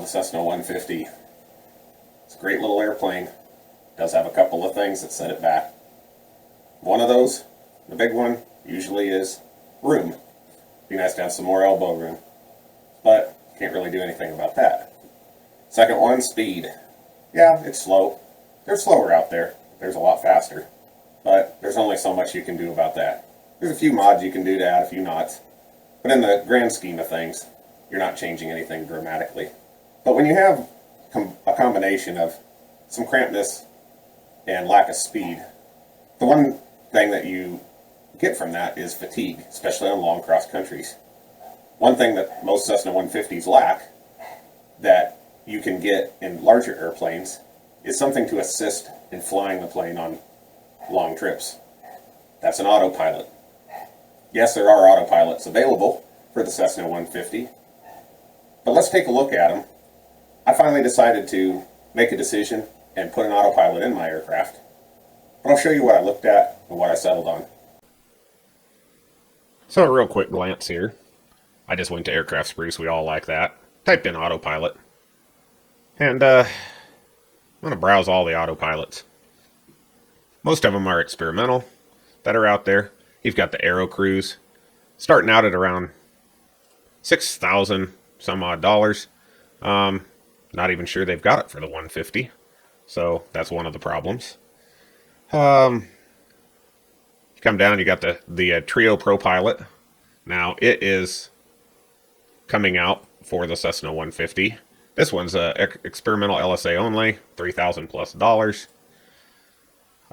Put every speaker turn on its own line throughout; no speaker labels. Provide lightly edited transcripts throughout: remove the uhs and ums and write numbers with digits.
the Cessna 150. It's a great little airplane. It does have a couple of things that set it back. One of those, the big one, usually is room. Be nice to have some more elbow room, but can't really do anything about that. Second one, speed. Yeah, it's slow. They're slower out there. There's a lot faster, but there's only so much you can do about that. There's a few mods you can do to add a few knots, but in the grand scheme of things, you're not changing anything dramatically. But when you have a combination of some crampedness and lack of speed, the one thing that you get from that is fatigue, especially on long cross countries. One thing that most Cessna 150s lack that you can get in larger airplanes is something to assist in flying the plane on long trips. That's an autopilot. Yes, there are autopilots available for the Cessna 150, but let's take a look at them. I finally decided to make a decision and put an autopilot in my aircraft, but I'll show you what I looked at and what I settled on.
So a real quick glance here. I just went to Aircraft Spruce, we all like that. Typed in autopilot. And I'm going to browse all the autopilots. Most of them are experimental that are out there. You've got the Aero Cruise, starting out at around $6,000 some odd dollars. Not even sure they've got it for the 150. So that's one of the problems. You come down, you got the Trio ProPilot. Now it is coming out for the Cessna 150. This one's experimental LSA only, $3,000 plus dollars.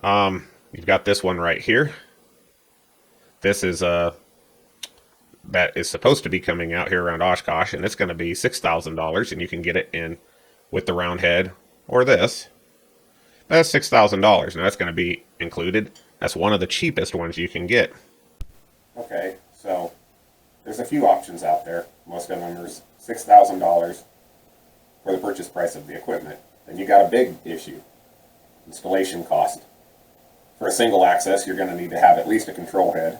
You've got this one right here. This is that is supposed to be coming out here around Oshkosh, and it's going to be $6,000, and you can get it in with the round head or this. That's $6,000. Now that's going to be included. That's one of the cheapest ones you can get.
Okay, so there's a few options out there. Most of them are $6,000 for the purchase price of the equipment. Then you got a big issue, installation cost. For a single axis, you're going to need to have at least a control head,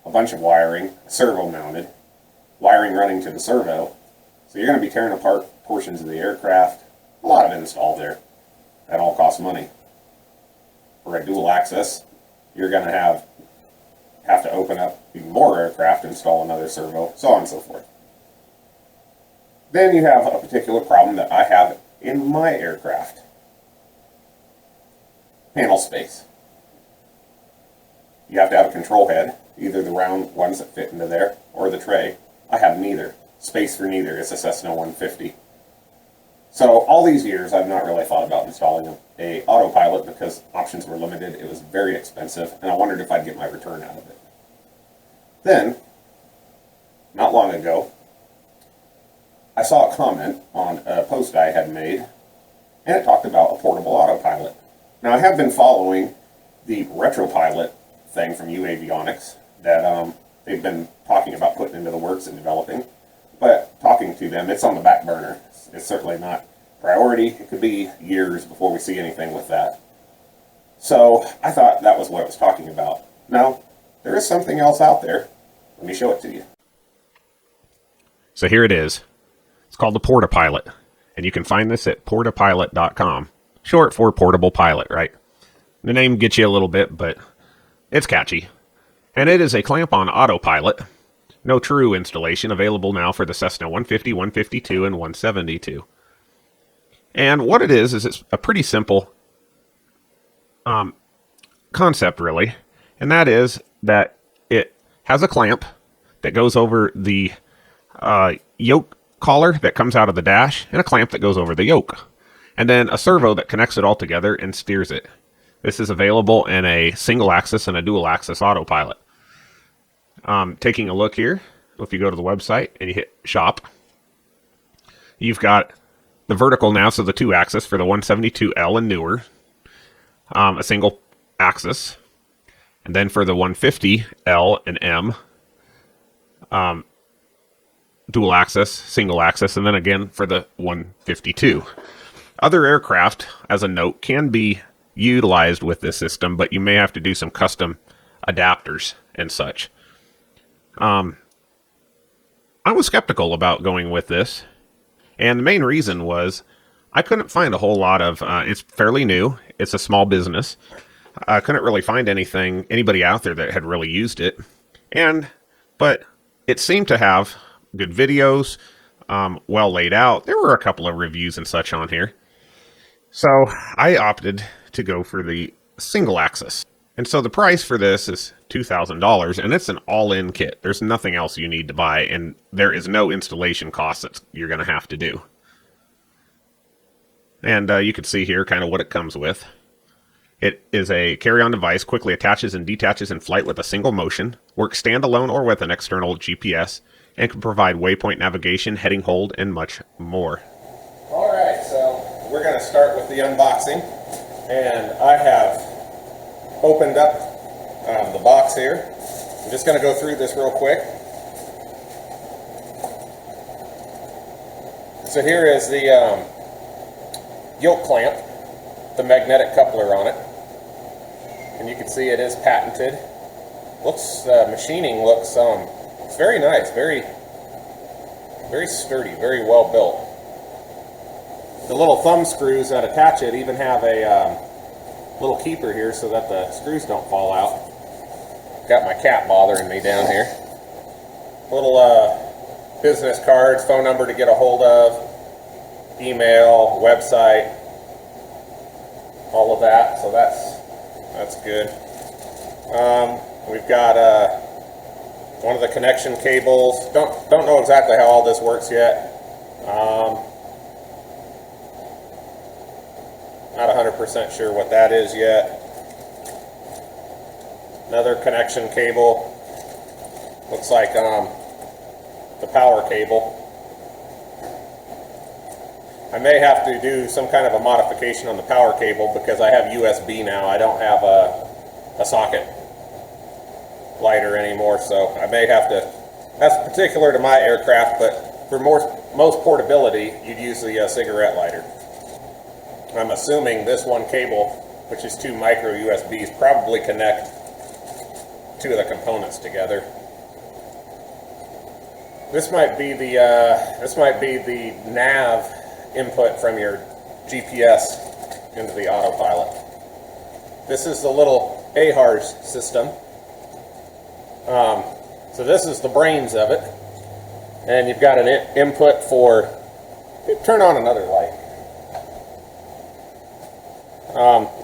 a bunch of wiring, servo mounted, wiring running to the servo. So you're going to be tearing apart portions of the aircraft. A lot of install there. That all costs money. For a dual axis, you're going to have to open up even more aircraft, install another servo, so on and so forth. Then you have a particular problem that I have in my aircraft. Panel space. You have to have a control head, either the round ones that fit into there or the tray. I have neither. Space for neither. It's a Cessna 150. So all these years I've not really thought about installing a autopilot because options were limited. It was very expensive, and I wondered if I'd get my return out of it. Then, not long ago, I saw a comment on a post I had made, and it talked about a portable autopilot. Now, I have been following the RetroPilot thing from Avionics that they've been talking about putting into the works and developing, but talking to them, it's on the back burner. It's certainly not priority. It could be years before we see anything with that. So I thought that was what it was talking about. Now, there is something else out there. Let me show it to you.
So here it is. It's called the PortaPilot, and you can find this at PortaPilot.com. Short for Portable Pilot, right? The name gets you a little bit, but it's catchy. And it is a clamp-on autopilot. No true installation, available now for the Cessna 150, 152, and 172. And what it is it's a pretty simple concept, really. And that is that it has a clamp that goes over the yoke collar that comes out of the dash, and a clamp that goes over the yoke. And then a servo that connects it all together and steers it. This is available in a single axis and a dual axis autopilot. Taking a look here, if you go to the website and you hit shop, you've got the vertical now, so the 2-axis for the 172L and newer, a single axis, and then for the 150L and M, dual axis, single axis, and then again for the 152. Other aircraft, as a note, can be utilized with this system, but you may have to do some custom adapters and such. I was skeptical about going with this, And the main reason was I couldn't find a whole lot of. It's fairly new. It's a small business. I couldn't really find anybody out there that had really used it, but it seemed to have good videos, well laid out. There were a couple of reviews and such on here, so I opted to go for the single axis. And so the price for this is $2,000, and it's an all-in kit. There's nothing else you need to buy, and there is no installation cost that you're going to have to do. And you can see here kind of what it comes with. It is a carry-on device, quickly attaches and detaches in flight with a single motion, works standalone or with an external GPS, and can provide waypoint navigation, heading hold, and much more.
Alright, so we're going to start with the unboxing, and I have opened up the box here. I'm just going to go through this real quick. So here is the yoke clamp, the magnetic coupler on it, and you can see it is patented. Looks machining looks it's very nice, very sturdy, very well built. The little thumb screws that attach it even have a little keeper here so that the screws don't fall out. Got my cat bothering me down here. Little business cards, phone number to get a hold of, email, website, all of that. So that's good. We've got one of the connection cables. Don't know exactly how all this works yet. Not 100% sure what that is yet. Another connection cable. Looks like the power cable. I may have to do some kind of a modification on the power cable because I have USB now. I don't have a socket lighter anymore, so I may have to. That's particular to my aircraft, but for most portability, you'd use the cigarette lighter. I'm assuming this one cable, which is 2 micro USBs, probably connect 2 of the components together. This might be the nav input from your GPS into the Autopilot. This is the little AHARS system. So this is the brains of it, and you've got an input for. Turn on another light.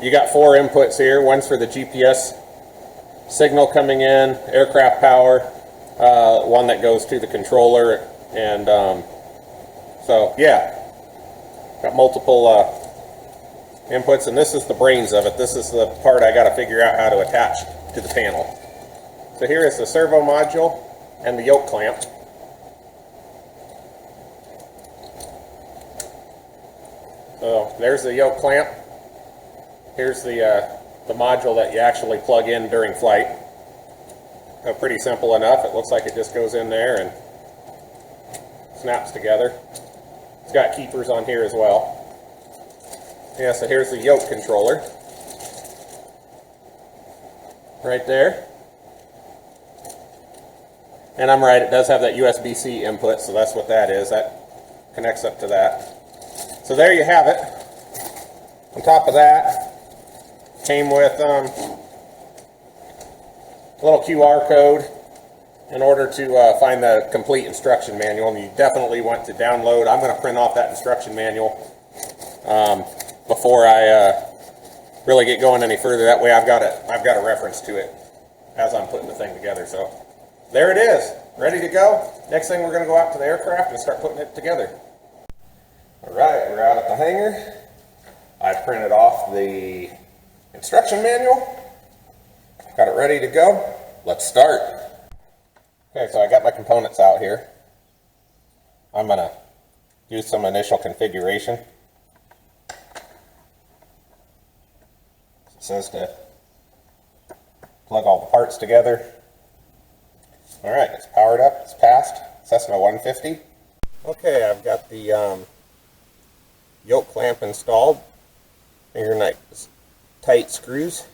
You got 4 inputs here. One's for the GPS signal coming in, aircraft power, one that goes to the controller, and so yeah, got multiple inputs, and this is the brains of it. This is the part I got to figure out how to attach to the panel. So here is the servo module and the yoke clamp. So there's the yoke clamp. Here's the module that you actually plug in during flight. Pretty simple enough. It looks like it just goes in there and snaps together. It's got keepers on here as well. Yeah, so here's the yoke controller. Right there. And I'm right, it does have that USB-C input, so that's what that is. That connects up to that. So there you have it. On top of that, came with a little QR code in order to find the complete instruction manual, and you definitely want to download. I'm going to print off that instruction manual before I really get going any further. That way I've got a reference to it as I'm putting the thing together. So there it is, ready to go. Next thing, we're going to go out to the aircraft and start putting it together. All right, we're out at the hangar. I printed off the instruction manual. Got it ready to go. Let's start. Okay, so I got my components out here. I'm going to do some initial configuration. It says to plug all the parts together. All right, it's powered up. It's passed. Cessna 150. Okay, I've got the yoke clamp installed. Finger tight screws.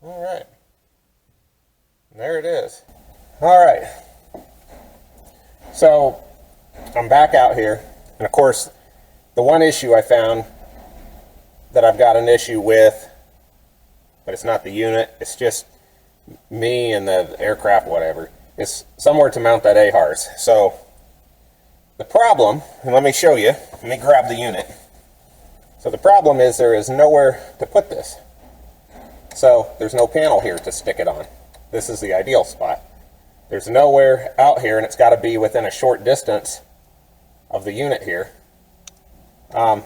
All right. There it is. All right. So I'm back out here, and of course, the one issue I found that I've got an issue with, but it's not the unit, it's just me and the aircraft, whatever, is somewhere to mount that AHRS. So the problem, and let me show you, let me grab the unit. So the problem is there is nowhere to put this. So there's no panel here to stick it on. This is the ideal spot. There's nowhere out here, and it's got to be within a short distance of the unit here. I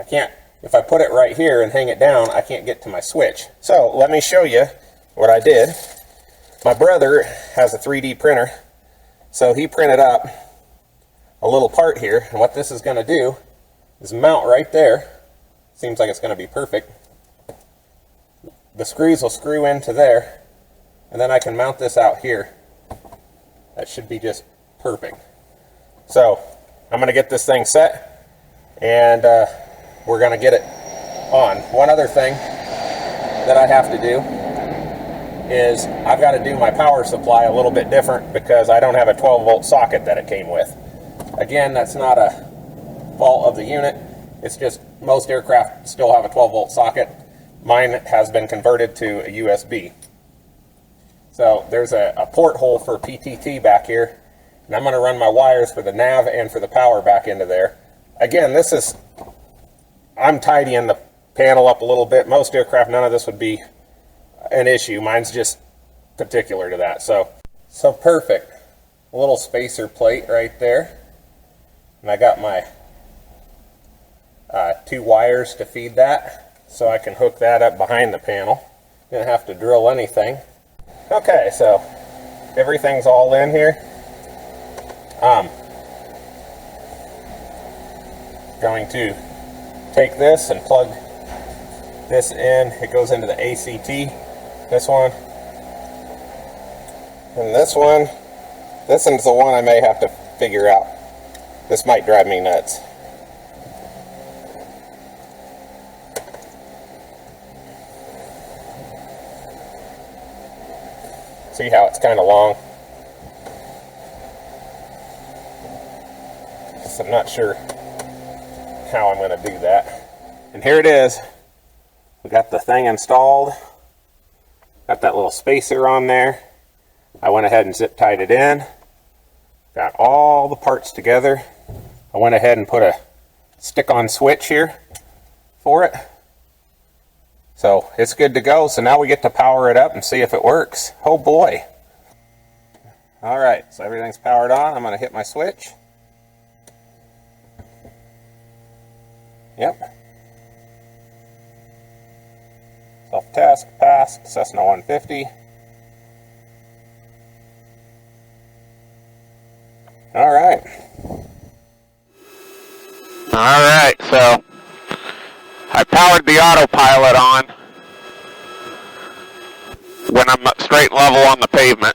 can't, if I put it right here and hang it down, I can't get to my switch. So let me show you what I did. My brother has a 3D printer, so he printed up a little part here, and what this is going to do is mount right there. Seems like it's going to be perfect. The screws will screw into there, and then I can mount this out here. That should be just perfect. So I'm going to get this thing set, and we're going to get it on. One other thing that I have to do is I've got to do my power supply a little bit different because I don't have a 12-volt socket that it came with. Again, that's not a fault of the unit. It's just most aircraft still have a 12-volt socket. Mine has been converted to a USB. So there's a port hole for PTT back here, and I'm going to run my wires for the nav and for the power back into there. Again, this is, I'm tidying the panel up a little bit. Most aircraft, none of this would be an issue. Mine's just particular to that. So perfect. A little spacer plate right there. And I got my 2 wires to feed that, so I can hook that up behind the panel. Didn't have to drill anything. Okay, so everything's all in here. Going to take this and plug this in. It goes into the ACT, this one. And this one, this one's the one I may have to figure out. This might drive me nuts. See how it's kind of long? So I'm not sure how I'm going to do that. And here it is. We got the thing installed. Got that little spacer on there. I went ahead and zip tied it in. Got all the parts together. I went ahead and put a stick-on switch here for it. So it's good to go. So now we get to power it up and see if it works. Oh boy. All right, so everything's powered on. I'm going to hit my switch. Yep. Self-task passed. Cessna 150. All right.
All right, so I powered the autopilot on when I'm straight level on the pavement,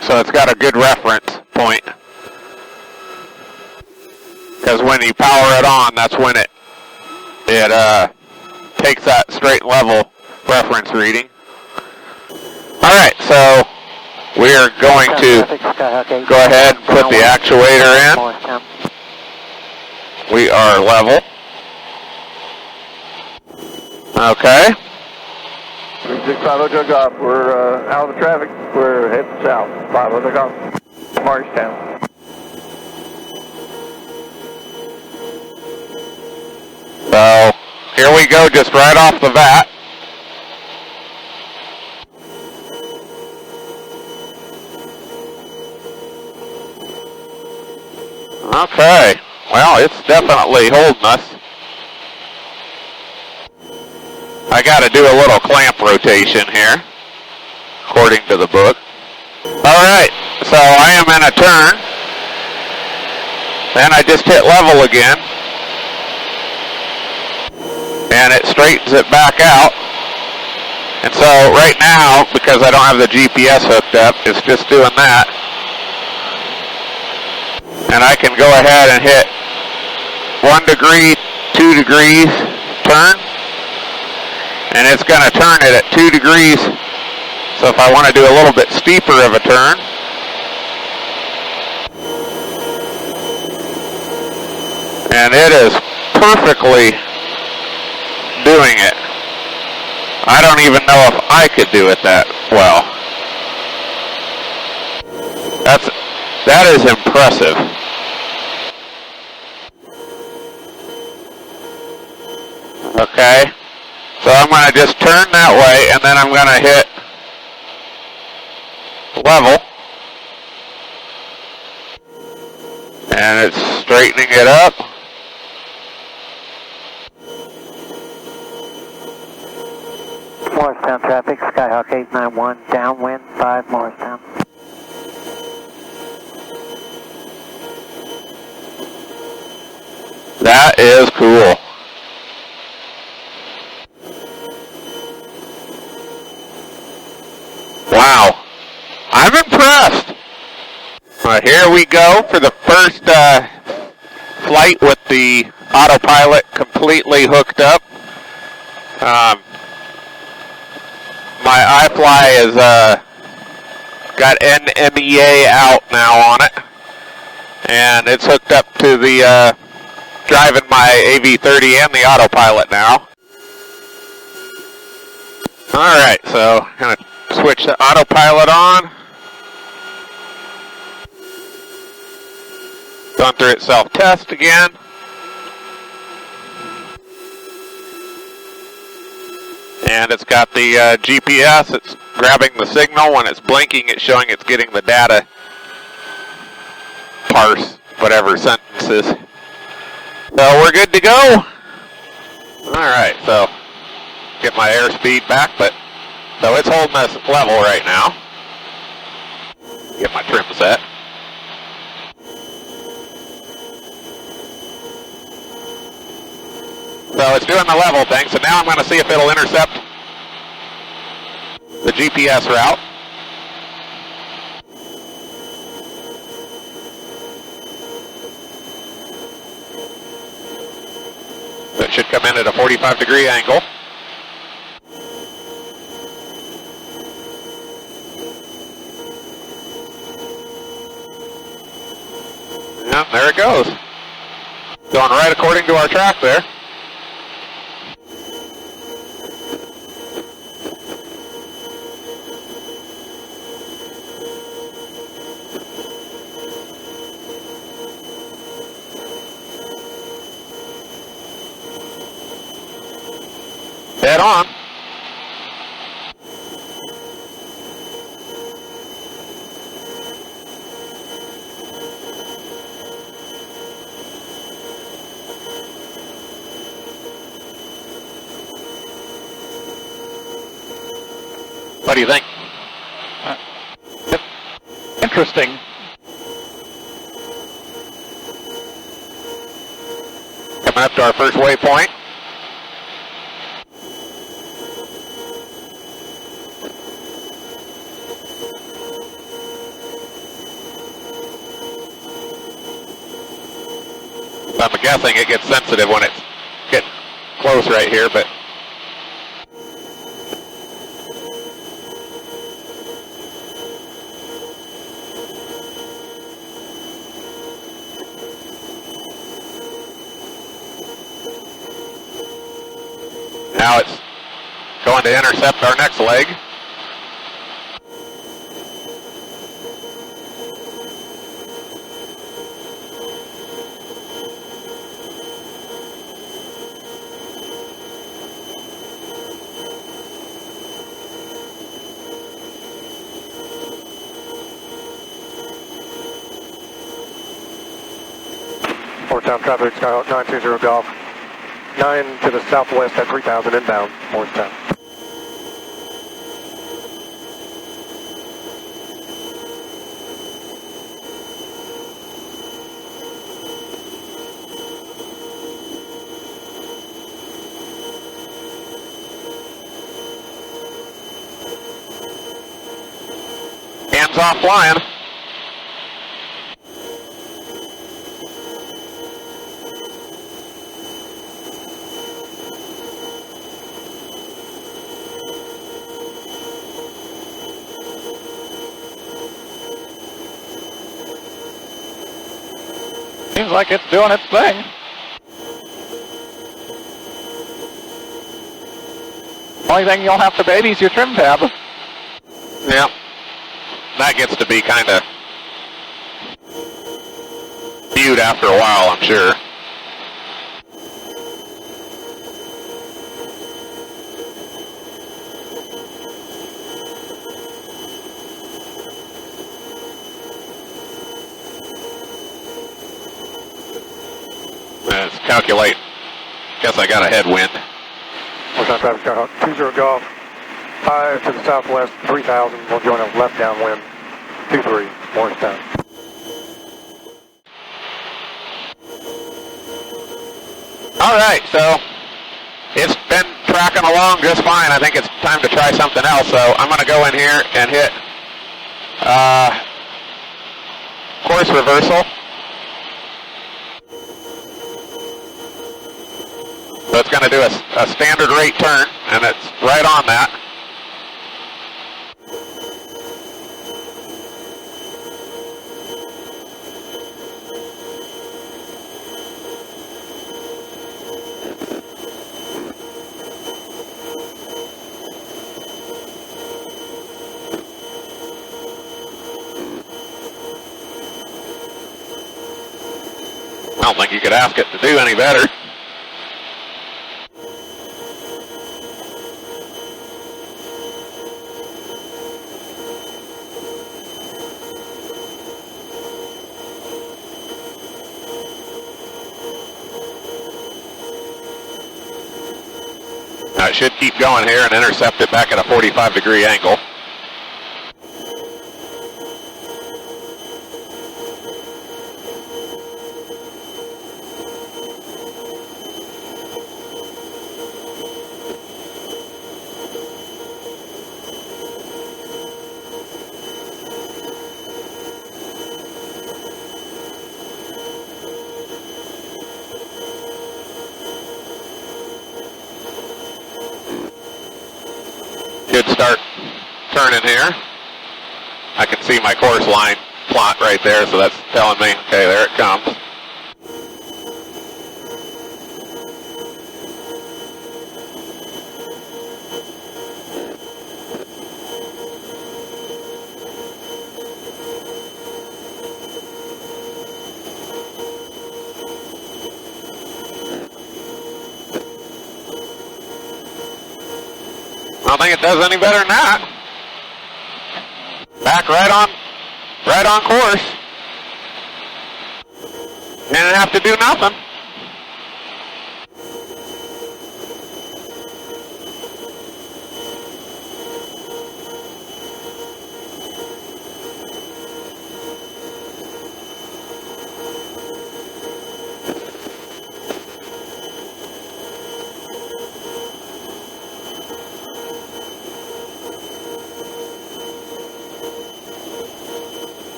so it's got a good reference point, because when you power it on, that's when it takes that straight level reference reading. All right, so we're going to go ahead and put the actuator in. We are level. Okay.
650 Jug off. We're out of the traffic. We're heading south. 500 Jug off. Marshtown.
So here we go, just right off the bat. Okay. Well, it's definitely holding us. I got to do a little clamp rotation here, according to the book. All right, so I am in a turn. Then I just hit level again. And it straightens it back out. And so right now, because I don't have the GPS hooked up, it's just doing that. And I can go ahead and hit 1 degree, 2 degrees turn. And it's going to turn it at 2 degrees. So if I want to do a little bit steeper of a turn, and it is perfectly doing it. I don't even know if I could do it that well. That is impressive. Okay, so I'm going to just turn that way, and then I'm going to hit level, and it's straightening it up.
Morristown traffic, Skyhawk 891, downwind 5 Morristown.
That is cool. Wow, I'm impressed. Here we go for the first flight with the autopilot completely hooked up. My iFly has got NMEA out now on it, and it's hooked up to the driving my AV30 and the autopilot now. All right, so gonna switch the autopilot on. Gone through its self-test again. And it's got the GPS. It's grabbing the signal. When it's blinking, it's showing it's getting the data. Parse whatever sentences. So we're good to go. All right, so get my airspeed back, but so it's holding us level right now. Get my trim set. So it's doing the level thing, so now I'm going to see if it'll intercept the GPS route. So it should come in at a 45-degree angle. Yeah, there it goes. Going right according to our track there. Dead on. What do you think?
Interesting.
Coming up to our first waypoint. I'm guessing it gets sensitive when it's getting close right here, but now it's going to intercept our next leg.
Morristown traffic, Skyhawk 920 Golf. 9 to the southwest at 3000 inbound, Morristown.
Hands off flying. like it's doing its thing. Only thing you'll have to baby is your trim tab. Yep. That gets to be kind of viewed after a while, I'm sure. Let's calculate. Guess I got a headwind.
Morristown traffic, Skyhawk 20 Golf. 5 to the southwest, 3000. We'll join a left downwind, 23, Morristown.
All right, so it's been tracking along just fine. I think it's time to try something else. So I'm going to go in here and hit course reversal. So it's going to do a standard rate turn, and it's right on that. I don't think you could ask it to do any better. I should keep going here and intercept it back at a 45-degree angle. Should start turning here. I can see my course line plot right there, so that's telling me, okay, there it comes. I don't think it does any better than that. Back right on course. Didn't have to do nothing.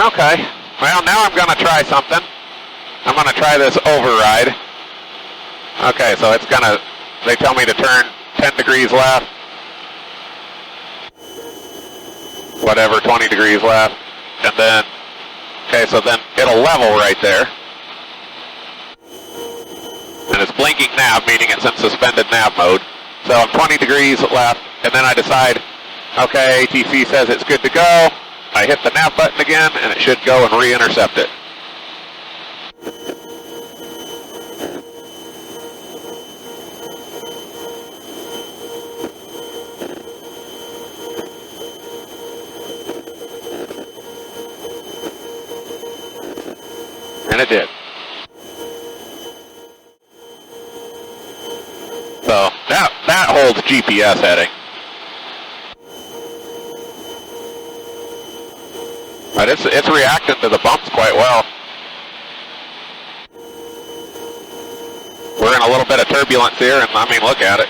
Okay, well now I'm going to try something. I'm going to try this override. Okay, so it's going to, they tell me to turn 10 degrees left. Whatever, 20 degrees left. And then, okay, so then it'll level right there. And it's blinking nav, meaning it's in suspended nav mode. So I'm 20 degrees left, and then I decide, okay, ATC says it's good to go. I hit the nav button again, and it should go and re-intercept it. And it did. So that holds GPS heading. But it's reacting to the bumps quite well. We're in a little bit of turbulence here, and I mean, look at it.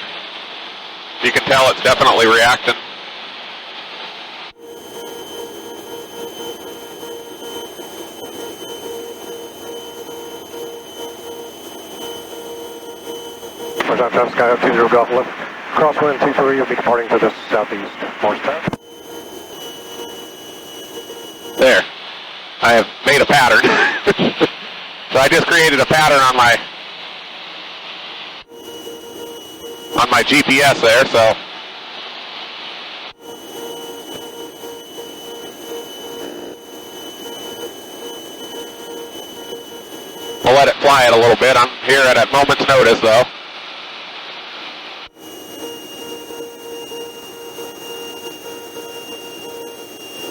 You can tell it's definitely reacting.
Morristown traffic, Skyhawk 20 Golf left. Crosswind 23, you'll be departing to the southeast, Morristown.
There. I have made a pattern. So I just created a pattern on my GPS there, so. We'll let it fly it a little bit. I'm here at a moment's notice though.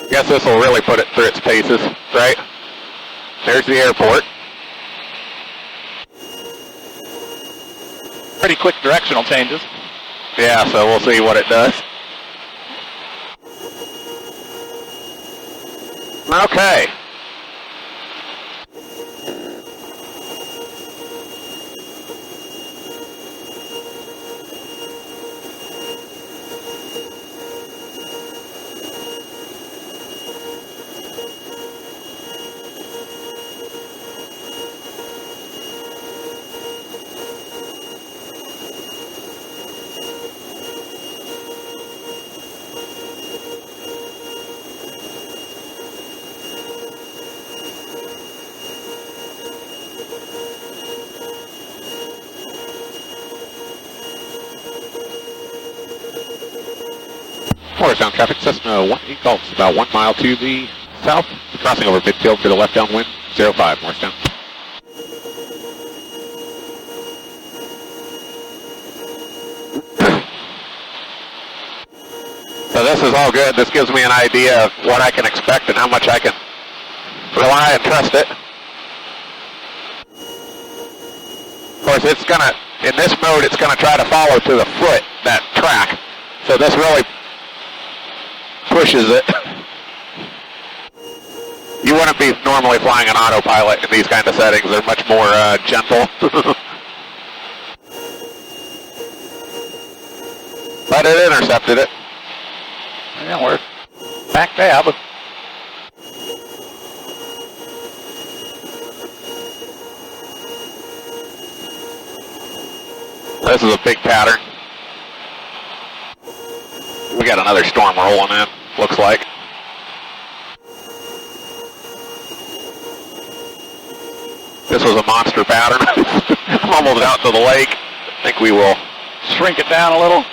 Guess this will really put it through its paces, right? There's the airport.
Pretty quick directional changes.
Yeah, so we'll see what it does. Okay. Southbound traffic, Cessna 18 Golf, about 1 mile to the south, crossing over midfield to the left downwind, 05 Morristown. So this is all good. This gives me an idea of what I can expect and how much I can rely and trust it. Of course, it's gonna, in this mode, it's gonna try to follow to the foot, that track. So this really pushes it. You wouldn't be normally flying an autopilot in these kind of settings. They're much more gentle. But it intercepted it.
Yeah, we're back there, but
this is a big pattern. We got another storm rolling in, looks like. This was a monster pattern. I'm almost out to the lake. I think we will
shrink it down a little.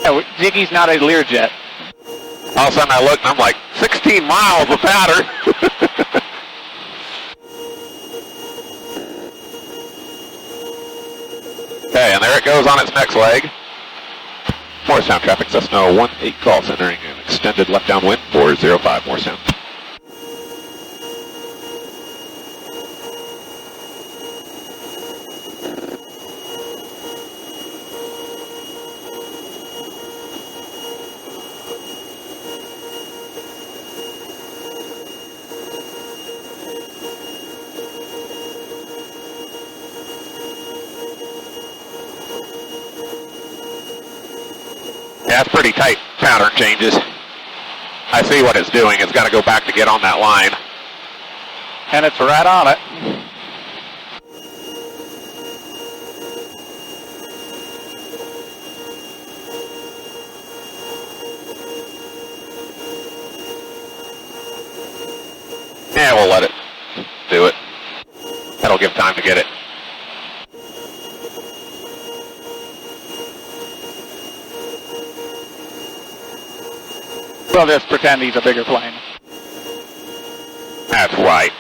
Yeah, Jiggy's not a Learjet.
All of a sudden I looked and I'm like, 16 miles of pattern. Okay, and there it goes on its next leg. Morristown traffic, Cessna 18 Golf, entering an extended left downwind, 405 Morristown. Yeah, it's pretty tight pattern changes. I see what it's doing. It's got to go back to get on that line.
And it's right on it.
Yeah, we'll let it do it. That'll give time to get it.
We'll just pretend he's a bigger plane.
That's right.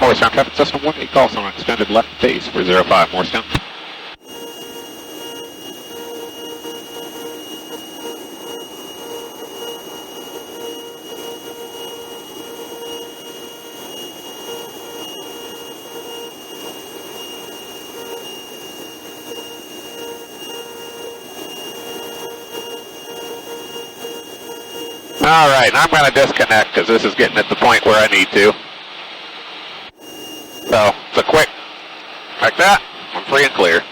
Morristown traffic, Cessna 18 Golf on extended left base for 05 Morristown. All right, I'm going to disconnect because this is getting at the point where I need to. So, it's a quick, like that, I'm free and clear.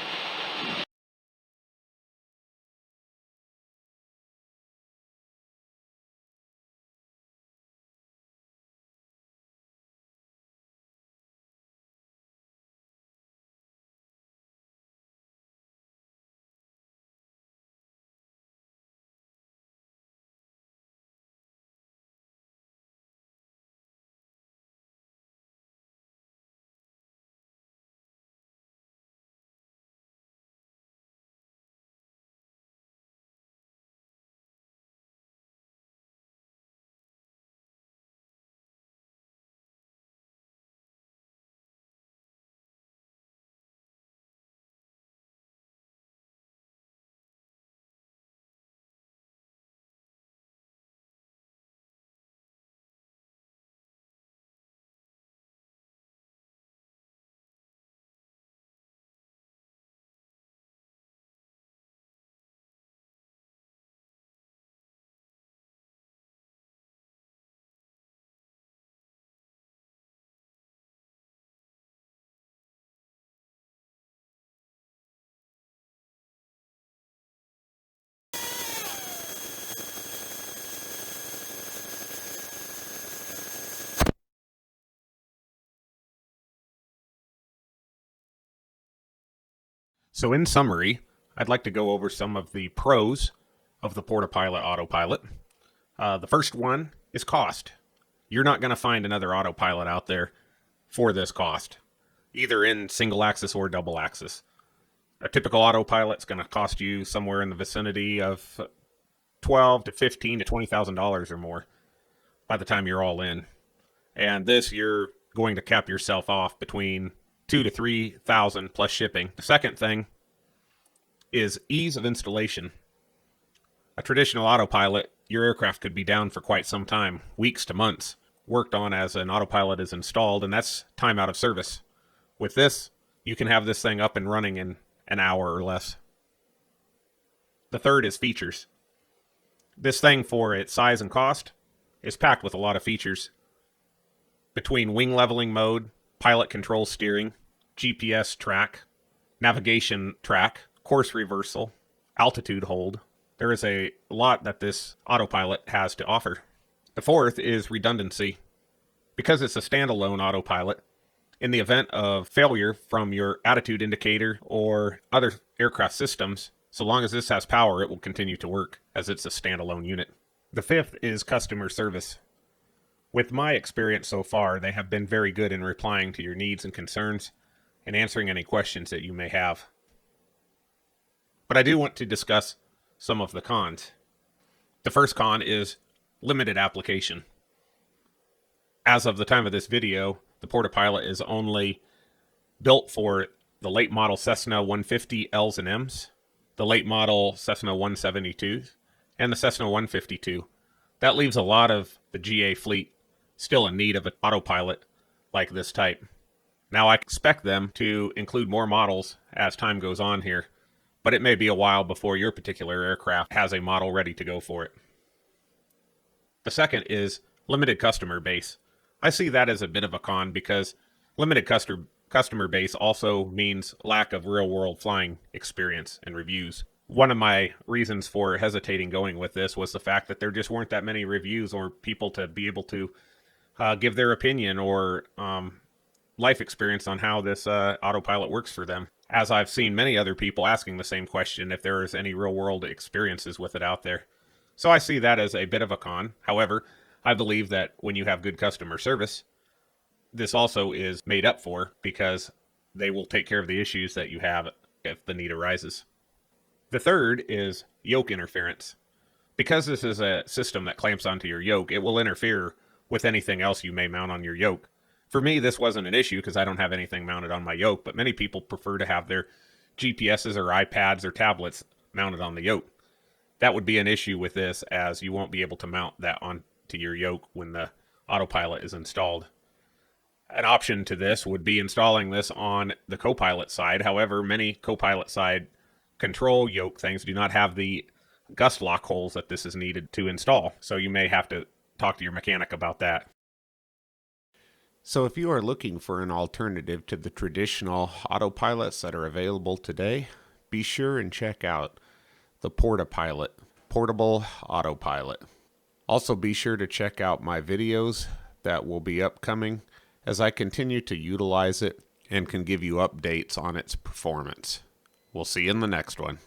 So in summary, I'd like to go over some of the pros of the PortaPilot Autopilot. The first one is cost. You're not going to find another Autopilot out there for this cost, either in single axis or double axis. A typical Autopilot is going to cost you somewhere in the vicinity of $12,000 to $15,000 to $20,000 or more by the time you're all in. And this, you're going to cap yourself off between $2,000 to $3,000 plus shipping. The second thing is ease of installation. A traditional Autopilot, your aircraft could be down for quite some time, weeks to months, worked on as an Autopilot is installed, and that's time out of service. With this, you can have this thing up and running in an hour or less. The third is features. This thing, for its size and cost, is packed with a lot of features. Between wing leveling mode, pilot control steering, GPS track, navigation track, course reversal, altitude hold, there is a lot that this Autopilot has to offer. The fourth is redundancy. Because it's a standalone Autopilot, in the event of failure from your attitude indicator or other aircraft systems, so long as this has power, it will continue to work as it's a standalone unit. The fifth is customer service. With my experience so far, they have been very good in replying to your needs and concerns and answering any questions that you may have. But I do want to discuss some of the cons. The first con is limited application. As of the time of this video, the PortaPilot is only built for the late model Cessna 150 Ls and Ms, the late model Cessna 172s, and the Cessna 152. That leaves a lot of the GA fleet still in need of an Autopilot like this type. Now, I expect them to include more models as time goes on here, but it may be a while before your particular aircraft has a model ready to go for it. The second is limited customer base. I see that as a bit of a con because limited customer base also means lack of real-world flying experience and reviews. One of my reasons for hesitating going with this was the fact that there just weren't that many reviews or people to be able to give their opinion or life experience on how this Autopilot works for them. As I've seen many other people asking the same question if there is any real-world experiences with it out there. So I see that as a bit of a con. However, I believe that when you have good customer service, this also is made up for because they will take care of the issues that you have if the need arises. The third is yoke interference. Because this is a system that clamps onto your yoke, it will interfere with anything else you may mount on your yoke. For me, this wasn't an issue because I don't have anything mounted on my yoke, but many people prefer to have their GPSs or iPads or tablets mounted on the yoke. That would be an issue with this, as you won't be able to mount that onto your yoke when the Autopilot is installed. An option to this would be installing this on the co-pilot side. However, many co-pilot side control yoke things do not have the gust lock holes that this is needed to install, so you may have to talk to your mechanic about that.
So if you are looking for an alternative to the traditional autopilots that are available today, be sure and check out the PortaPilot, Portable Autopilot. Also be sure to check out my videos that will be upcoming as I continue to utilize it and can give you updates on its performance. We'll see you in the next one.